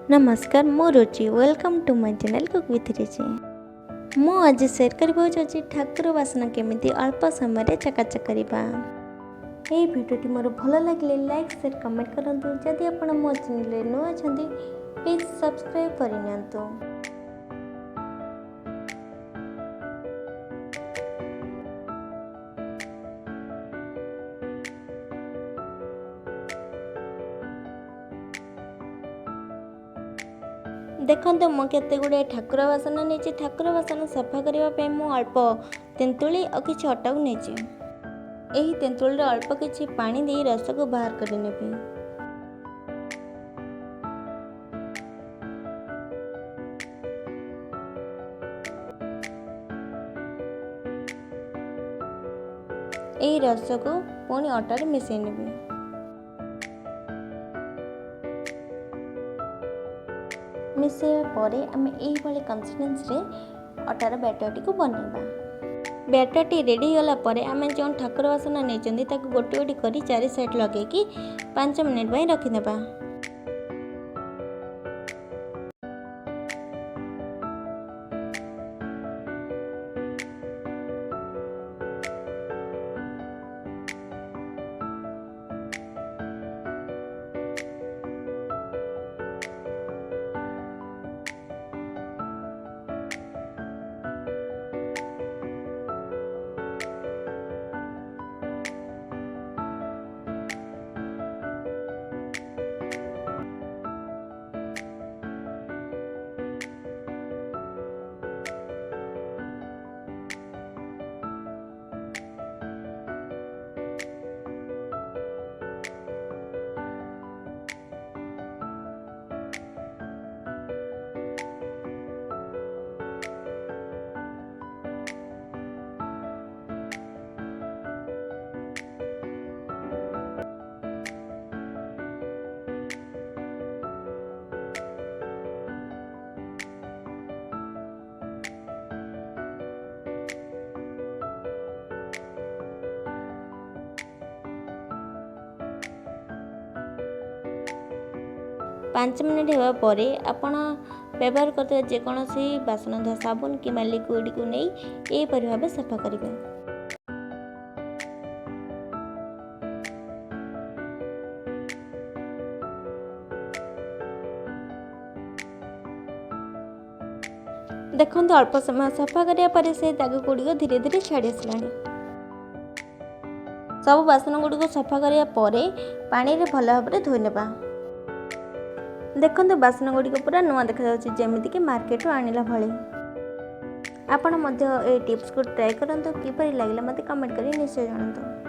नमस्कार मु Ruchi welcome to my channel cook with Ruchi. मु आज शेयर करबी ठाकुर बासन केमिति अल्प समय चकाचक करबा। ये भिडियोटी मोर भल लगे लाइक शेयर कमेंट करंतु। जदि आपण मो चैनल नुआ अछंती प्लीज सब्सक्राइब करनियंतु। देखो मु केते गुड़े ठाकुर बासन नहीं। ठाकुर बासन सफा करने मु अल्प तेंतुली और किसी अटा को नहीं। यही तेंतुली अल्प किसी पानी दे रस को बाहर कर नेबी। यही रस को पुणी अटार मिसई नेबी। मिसैया परे आमे एही भली कंसिस्टेंसी रे अटार बैटर को बनैबा। बैटर टी रेडी होला परे आमे जो ठाकुर बासन नहीं ताको गोटी गोटी करी चारि साइड लगे कि 5 मिनिट बाई रखी देबा। पाँच मिनिट होगा पर आपण व्यवहार करते जेकोसी बासन धुआ साबुन कि लिक्विड को नहीं यहीपरि भाव सफा करेंगे। देखो अल्प समय सफा करने पर से दाग गुड़िक धीरे धीरे छाड़ी आसला। सब बासन गुड़िक सफा करने पर पानी रे भल भाव धोई नेबा। देखो बासन गुड़िक पूरा नुआ देखा जमीती कि मार्केट आनिला भली। आपण मध्य ए टिप्स को ट्राई करंतु किपरि लागला मते कमेंट करी निश्चय जानंतु।